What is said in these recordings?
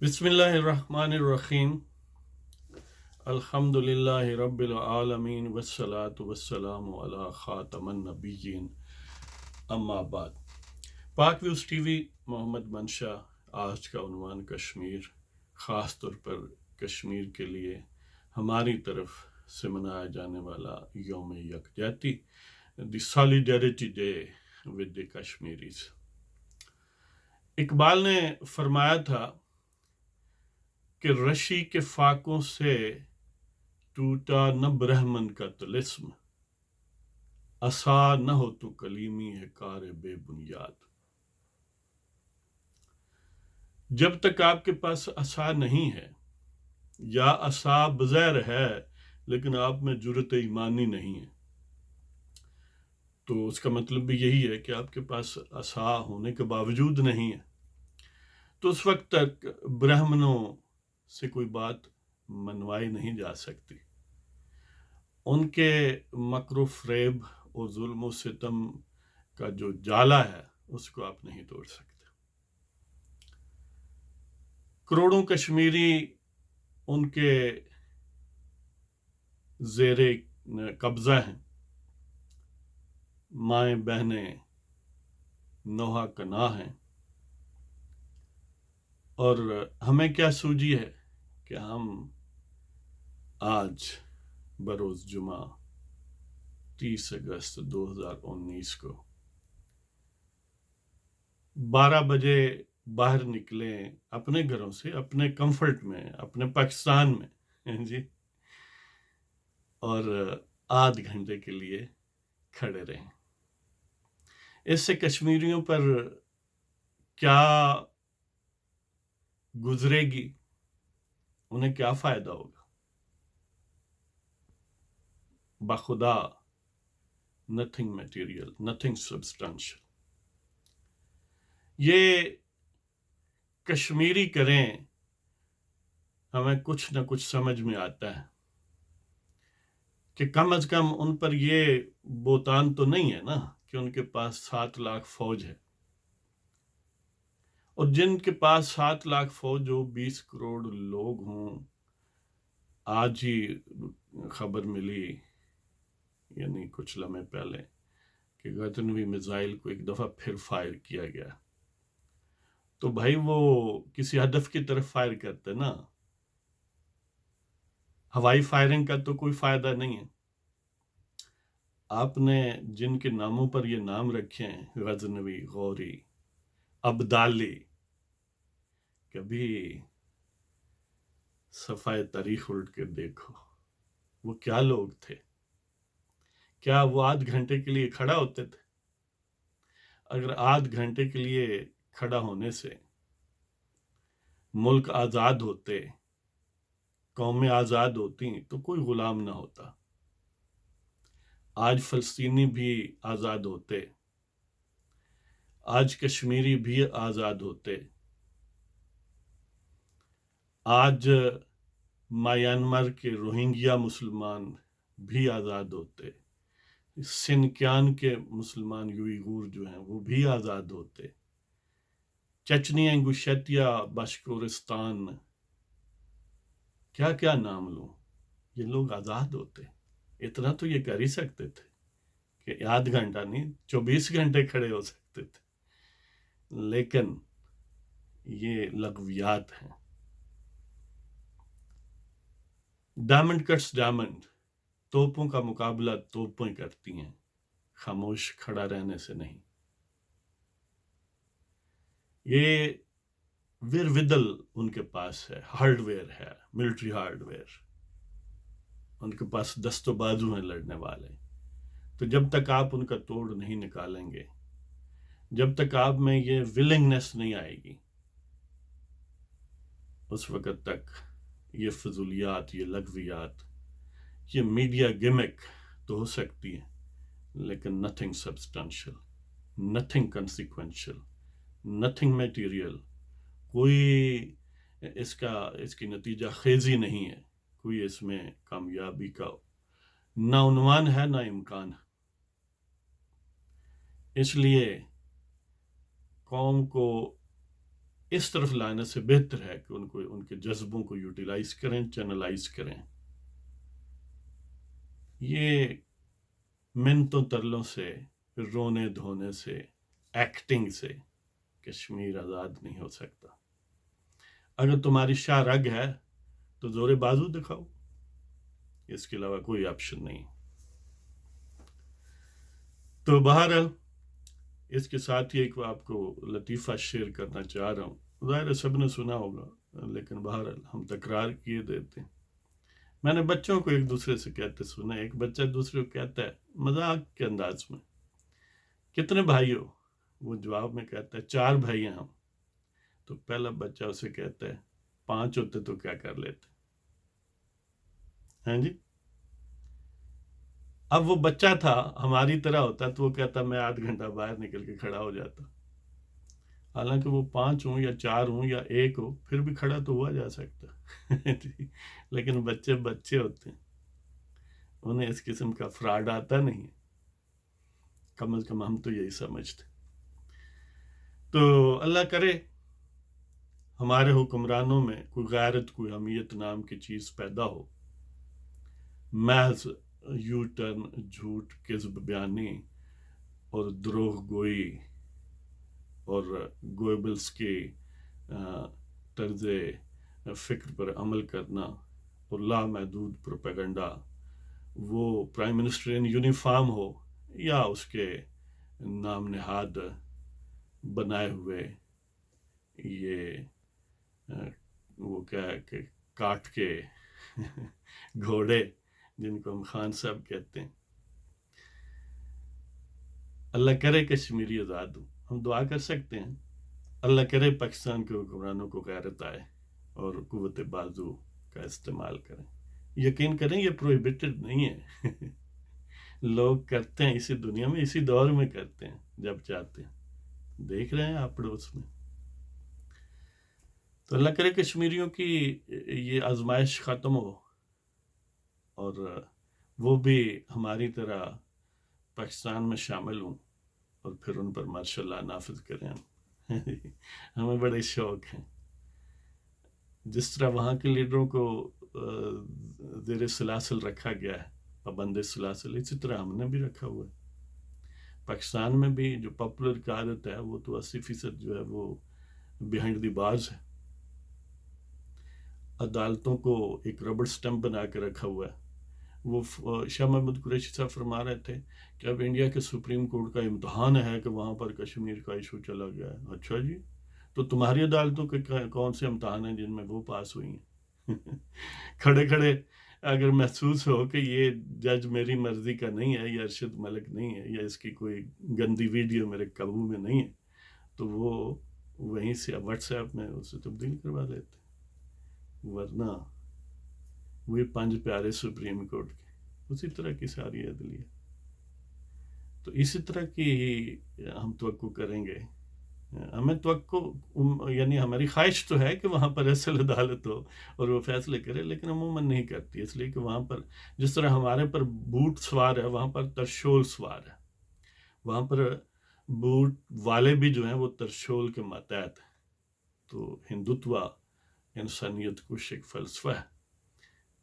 بسم اللہ الرحمن الرحیم الحمد للہ رب العالمین والصلاة والسلام علی خاتم النبیین اما بعد۔ پاک ویوز ٹی وی محمد منشا، آج کا عنوان کشمیر، خاص طور پر کشمیر کے لیے ہماری طرف سے منایا جانے والا یوم یکجہتی، the solidarity day with the Kashmiris. Iqbal نے فرمایا تھا کہ رشی کے فاقوں سے ٹوٹا نہ برہمن کا طلسم، عصا نہ ہو تو کلیمی ہے کار بے بنیاد۔ جب تک آپ کے پاس عصا نہیں ہے یا عصا بظاہر ہے لیکن آپ میں جرأت ایمانی نہیں ہے، تو اس کا مطلب بھی یہی ہے کہ آپ کے پاس عصا ہونے کے باوجود نہیں ہے، تو اس وقت تک برہمنوں سے کوئی بات منوائی نہیں جا سکتی، ان کے مکر و فریب اور ظلم و ستم کا جو جالا ہے اس کو آپ نہیں توڑ سکتے۔ کروڑوں کشمیری ان کے زیر قبضہ ہیں، مائیں بہنیں نوحہ کنا ہیں، اور ہمیں کیا سوجی ہے کہ ہم آج بروز جمعہ 30 اگست 2019 کو 12 بجے باہر نکلیں اپنے گھروں سے، اپنے کمفرٹ میں، اپنے پاکستان میں جی، اور آدھ گھنٹے کے لیے کھڑے رہیں۔ اس سے کشمیریوں پر کیا گزرے گی، انہیں کیا فائدہ ہوگا؟ بخدا نتھنگ میٹیریل، نتھنگ سبسٹانشل۔ یہ کشمیری کریں، ہمیں کچھ نہ کچھ سمجھ میں آتا ہے کہ کم از کم ان پر یہ بہتان تو نہیں ہے نا کہ ان کے پاس 7 لاکھ فوج ہے، اور جن کے پاس 7 لاکھ فوج ہو، 20 کروڑ لوگ ہوں۔ آج ہی خبر ملی، یعنی کچھ لمحے پہلے، کہ غزنوی میزائل کو ایک دفعہ پھر فائر کیا گیا، تو بھائی وہ کسی ہدف کی طرف فائر کرتے نا، ہوائی فائرنگ کا تو کوئی فائدہ نہیں ہے۔ آپ نے جن کے ناموں پر یہ نام رکھے ہیں، غزنوی، غوری، ابدالی، کبھی صفحہ تاریخ الٹ کے دیکھو، وہ کیا لوگ تھے؟ کیا وہ آدھ گھنٹے کے لیے کھڑا ہوتے تھے؟ اگر آدھ گھنٹے کے لیے کھڑا ہونے سے ملک آزاد ہوتے، قومیں آزاد ہوتی، تو کوئی غلام نہ ہوتا۔ آج فلسطینی بھی آزاد ہوتے، آج کشمیری بھی آزاد ہوتے، آج میانمار کے روہنگیا مسلمان بھی آزاد ہوتے، سنکیان کے مسلمان یوئیغور جو ہیں وہ بھی آزاد ہوتے، چچنیا، انگوشیتیا، باشکورستان، کیا کیا نام لوں، یہ لوگ آزاد ہوتے۔ اتنا تو یہ کر ہی سکتے تھے کہ آدھ گھنٹہ نہیں 24 گھنٹے کھڑے ہو سکتے تھے، لیکن یہ لغویات ہیں۔ ڈائمنڈ کٹس ڈائمنڈ، توپوں کا مقابلہ توپیں کرتی ہیں، خاموش کھڑا رہنے سے نہیں۔ یہ ویرودل ان کے پاس ہے، ہارڈ ویئر ہے، ملٹری ہارڈ ویئر، ان کے پاس دست و بازو ہیں لڑنے والے۔ تو جب تک آپ ان کا توڑ نہیں نکالیں گے، جب تک آپ میں یہ ولنگنس نہیں آئے گی، اس وقت تک یہ فضولیات، یہ لغویات، یہ میڈیا گمک تو ہو سکتی ہے، لیکن نتھنگ سبسٹانشل، نتھنگ کنسیکوینشل، نتھنگ میٹیریل، کوئی اس کی نتیجہ خیزی نہیں ہے، کوئی اس میں کامیابی کا نہ عنوان ہے نہ امکان ہے۔ اس لیے قوم کو اس طرف لانے سے بہتر ہے کہ ان کے جذبوں کو یوٹیلائز کریں، چینلائز کریں. یہ منتوں ترلوں سے، رونے دھونے سے، ایکٹنگ سے کشمیر آزاد نہیں ہو سکتا. اگر تمہاری شاہ رگ ہے تو زور بازو دکھاؤ، اس کے علاوہ کوئی آپشن نہیں. تو بہرحال اس کے ساتھ ہی ایک آپ کو لطیفہ شیئر کرنا چاہ رہا ہوں. ظاہر ہے سب نے سنا ہوگا، لیکن بہرحال ہم تکرار کیے دیتے ہیں. میں نے بچوں کو ایک دوسرے سے کہتے سنا، ایک بچہ دوسرے کو کہتا ہے مذاق کے انداز میں، کتنے بھائی ہو؟ وہ جواب میں کہتا ہے 4 بھائی ہیں ہم. تو پہلا بچہ اسے کہتا ہے 5 ہوتے تو کیا کر لیتے؟ ہاں جی. اب وہ بچہ تھا، ہماری طرح ہوتا تو وہ کہتا میں آدھ گھنٹہ باہر نکل کے کھڑا ہو جاتا. حالانکہ وہ 5 ہوں یا 4 ہوں یا 1 ہو، پھر بھی کھڑا تو ہوا جا سکتا. لیکن بچے بچے ہوتے ہیں، انہیں اس قسم کا فراڈ آتا نہیں. کم از کم ہم تو یہی سمجھتے. تو اللہ کرے ہمارے حکمرانوں میں کوئی غیرت، کوئی اہمیت نام کی چیز پیدا ہو. محض یو ٹرن، جھوٹ، کذب بیانی اور دروغ گوئی اور گوئبلس کی طرز فکر پر عمل کرنا اور لامحدود پروپیگنڈا، وہ پرائم منسٹر ان یونیفارم ہو یا اس کے نام نہاد بنائے ہوئے یہ وہ کیا ہے کہ کاٹ کے گھوڑے جن کو ہم خان صاحب کہتے ہیں. اللہ کرے کشمیری آزاد ہو. ہم دعا کر سکتے ہیں اللہ کرے پاکستان کے حکمرانوں کو غیرت آئے اور قوت بازو کا استعمال کریں. یقین کریں یہ پروہیبٹڈ نہیں ہے. لوگ کرتے ہیں اسی دنیا میں، اسی دور میں کرتے ہیں جب چاہتے ہیں. دیکھ رہے ہیں آپ پڑوس میں. تو اللہ کرے کشمیریوں کی یہ آزمائش ختم ہو اور وہ بھی ہماری طرح پاکستان میں شامل ہوں اور پھر ان پر ماشاء اللہ نافذ کریں. ہمیں بڑے شوق ہیں. جس طرح وہاں کے لیڈروں کو زیر سلاسل رکھا گیا ہے، پابند سلاسل، اسی طرح ہم نے بھی رکھا ہوا ہے. پاکستان میں بھی جو پاپولر قیادت ہے وہ تو 80% جو ہے وہ بیہائنڈ دی بارز ہے. عدالتوں کو ایک ربڑ سٹمپ بنا کے رکھا ہوا ہے. وہ شاہ محمود قریشی صاحب فرما رہے تھے کہ اب انڈیا کے سپریم کورٹ کا امتحان ہے کہ وہاں پر کشمیر کا ایشو چلا گیا ہے. اچھا جی، تو تمہاری عدالتوں کے کون سے امتحان ہیں جن میں وہ پاس ہوئی ہیں؟ کھڑے کھڑے اگر محسوس ہو کہ یہ جج میری مرضی کا نہیں ہے، یا ارشد ملک نہیں ہے، یا اس کی کوئی گندی ویڈیو میرے قابو میں نہیں ہے، تو وہ وہیں سے واٹس ایپ میں اسے تبدیل کروا لیتے. ورنہ وہی 5 پیارے سپریم کورٹ کے، اسی طرح کی ساری عدلیہ. تو اسی طرح کی ہم توقع کریں گے. ہمیں توقع یعنی ہماری خواہش تو ہے کہ وہاں پر اصل عدالت ہو اور وہ فیصلے کرے، لیکن عموماً نہیں کرتی. اس لیے کہ وہاں پر جس طرح ہمارے پر بوٹ سوار ہے، وہاں پر ترشول سوار ہے. وہاں پر بوٹ والے بھی جو ہیں وہ ترشول کے ماتحت ہیں. تو ہندوتوا انسانیت کش ایک فلسفہ ہے،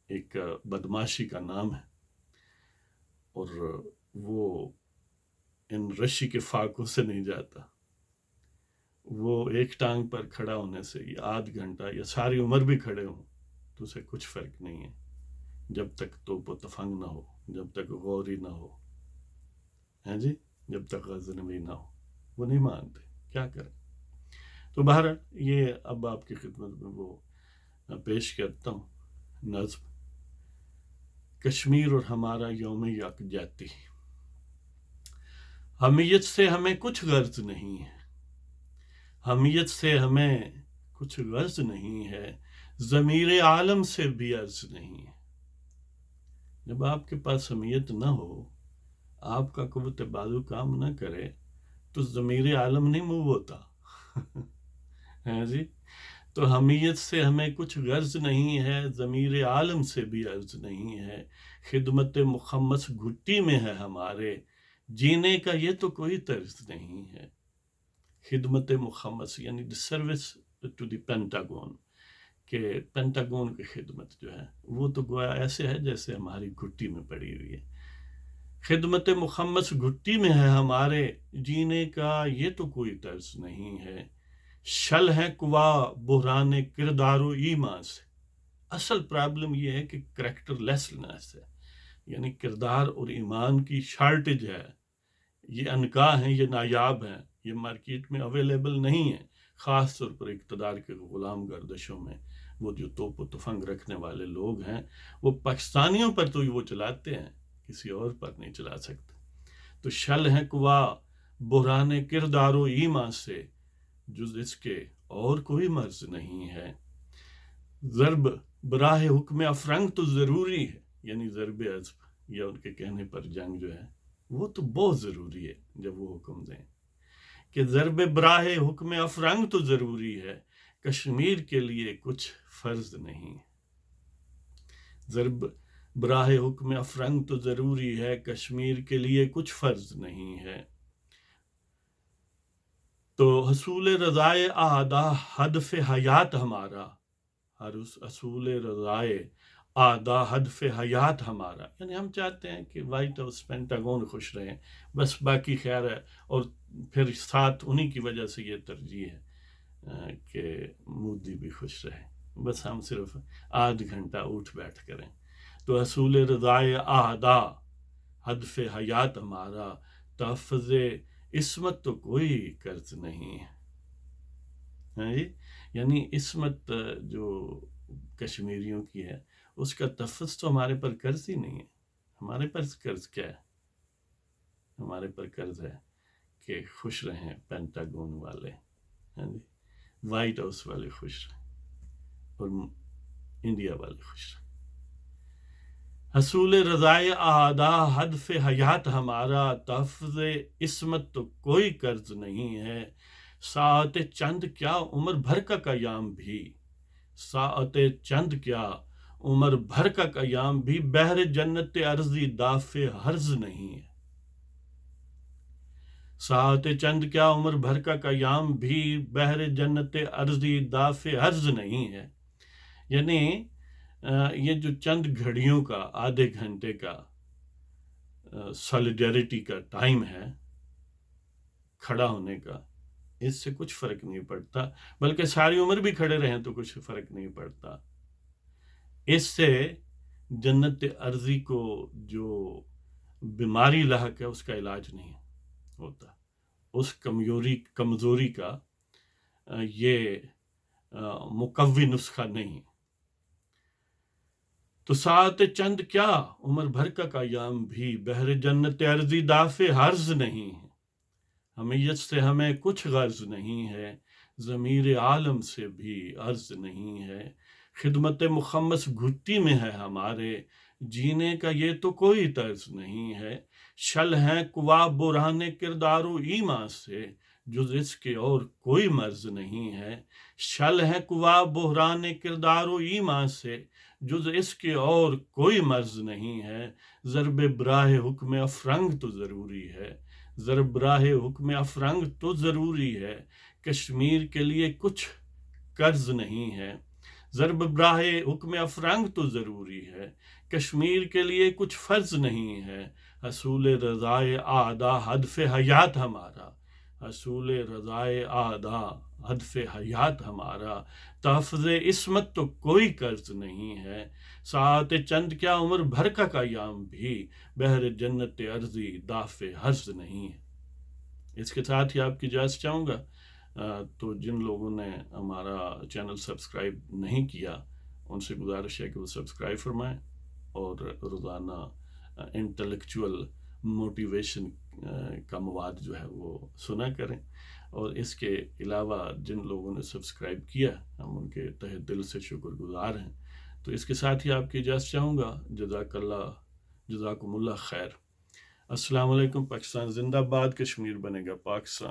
ایک بدماشی کا نام ہے، اور وہ ان رشی کے فاقوں سے نہیں جاتا. وہ ایک ٹانگ پر کھڑا ہونے سے یا آدھ گھنٹہ یا ساری عمر بھی کھڑے ہوں تو اسے کچھ فرق نہیں ہے، جب تک توپ و تفنگ نہ ہو، جب تک غوری نہ ہو، ہیں جی، جب تک غزنوی نہ ہو. وہ نہیں مانتے، کیا کریں. تو بہرحال یہ اب آپ کی خدمت میں وہ پیش کرتا ہوں نظم کشمیر اور ہمارا یوم یکجہتی. حمیت سے ہمیں کچھ غرض نہیں ہے، حمیت سے ہمیں کچھ غرض نہیں ہے، ضمیر عالم سے بھی عرض نہیں ہے. جب آپ کے پاس حمیت نہ ہو، آپ کا قوت بازو کام نہ کرے، تو ضمیر عالم نہیں موو ہوتا. ہے جی. تو حمیت سے ہمیں کچھ غرض نہیں ہے، ضمیر عالم سے بھی عرض نہیں ہے، خدمت مخمس گھٹی میں ہے ہمارے، جینے کا یہ تو کوئی طرز نہیں ہے. خدمت مخمس یعنی the service to the Pentagon, کہ پینٹاگون کی خدمت جو ہے وہ تو گویا ایسے ہے جیسے ہماری گھٹی میں پڑی ہوئی ہے. خدمت مخمس گھٹی میں ہے ہمارے، جینے کا یہ تو کوئی طرز نہیں ہے. شل ہے قوا بحران کردار و ایمان سے. اصل پرابلم یہ ہے کہ کریکٹر لیسنس ہے، یعنی کردار اور ایمان کی شارٹیج ہے. یہ انکا ہیں، یہ نایاب ہیں، یہ مارکیٹ میں اویلیبل نہیں ہیں، خاص طور پر اقتدار کے غلام گردشوں میں. وہ جو توپ و تفنگ رکھنے والے لوگ ہیں وہ پاکستانیوں پر تو وہ چلاتے ہیں، کسی اور پر نہیں چلا سکتے. تو شل ہیں قوا بحران کردار و ایمان سے، جز اس کے اور کوئی مرض نہیں ہے. ضرب براہ حکم افرنگ تو ضروری ہے، یعنی ضرب عزب یا ان کے کہنے پر جنگ جو ہے وہ تو بہت ضروری ہے. جب وہ حکم دیں کہ ضرب براہ حکم افرنگ تو ضروری ہے، کشمیر کے لیے کچھ فرض نہیں. ضرب براہ حکم افرنگ تو ضروری ہے، کشمیر کے لیے کچھ فرض نہیں ہے. تو حصول رضائے آدھا ہدف حیات ہمارا، حصول رضائے آدھا ہدف حیات ہمارا، یعنی ہم چاہتے ہیں کہ وائٹ ہاؤس پینٹاگون خوش رہیں، بس باقی خیر ہے. اور پھر ساتھ انہی کی وجہ سے یہ ترجیح ہے کہ مودی بھی خوش رہے، بس ہم صرف آدھ گھنٹہ اٹھ بیٹھ کریں. تو حصول رضائے آدھا ہدف حیات ہمارا، تحفظ عصمت تو کوئی قرض نہیں ہے. یعنی عصمت جو کشمیریوں کی ہے اس کا تحفظ تو ہمارے پر قرض ہی نہیں ہے. ہمارے پر قرض کیا ہے؟ ہمارے پر قرض ہے کہ خوش رہیں پینٹاگون والے، وائٹ ہاؤس والے خوش رہیں اور انڈیا والے خوش رہیں. حصول رضائے آدھا ہدف حیات ہمارا، تحفظ عصمت تو کوئی قرض نہیں ہے. ساعت چند کیا عمر بھر کا قیام بھی، ساعت چند کیا عمر بھر کا قیام بھی، بحر جنت عرضی دافع حرض نہیں ہے. ساعت چند کیا عمر بھر کا قیام بھی، بحر جنت عرضی دافع حرض نہیں ہے. یعنی یہ جو چند گھڑیوں کا، آدھے گھنٹے کا سالیڈیرٹی کا ٹائم ہے کھڑا ہونے کا، اس سے کچھ فرق نہیں پڑتا، بلکہ ساری عمر بھی کھڑے رہیں تو کچھ فرق نہیں پڑتا. اس سے جنت عرضی کو جو بیماری لاحق ہے اس کا علاج نہیں ہوتا، اس کمزوری کا یہ مقوی نسخہ نہیں. تو ساعت چند کیا عمر بھر کا قیام بھی، بحر جنت عرضی دافع حرض نہیں ہے. حمیت سے ہمیں کچھ غرض نہیں ہے، ضمیر عالم سے بھی عرض نہیں ہے. خدمت مخمس گھٹی میں ہے ہمارے، جینے کا یہ تو کوئی طرز نہیں ہے. شل ہیں قوا برہان کردار و ایمان سے، جز اس کے اور کوئی مرض نہیں ہے. شل ہے قوا بحران کردار و ایمان سے، جز اس کے اور کوئی مرض نہیں ہے. ضرب براہ حکم افرنگ تو ضروری ہے، ضرب براہ حکم افرنگ تو ضروری ہے، کشمیر کے لیے کچھ قرض نہیں ہے. ضرب براہ حکم افرنگ تو ضروری ہے، کشمیر کے لیے کچھ فرض نہیں ہے. حصول رضائے آدھا ہدف حیات ہمارا، حصول رضائے آدھا ہدف حیات ہمارا، تحفظ عصمت تو کوئی قرض نہیں ہے. ساعت چند کیا عمر بھر کا قیام بھی، بحر جنت عرضی دافع حرض نہیں ہے. اس کے ساتھ ہی آپ کی اجازت چاہوں گا. تو جن لوگوں نے ہمارا چینل سبسکرائب نہیں کیا ان سے گزارش ہے کہ وہ سبسکرائب فرمائیں اور روزانہ انٹلیکچول موٹیویشن کا مواد جو ہے وہ سنا کریں. اور اس کے علاوہ جن لوگوں نے سبسکرائب کیا ہم ان کے تہ دل سے شکر گزار ہیں. تو اس کے ساتھ ہی آپ کی اجازت چاہوں گا. جزاکم اللہ خیر. السلام علیکم. پاکستان زندہ باد، کشمیر بنے گا پاکستان.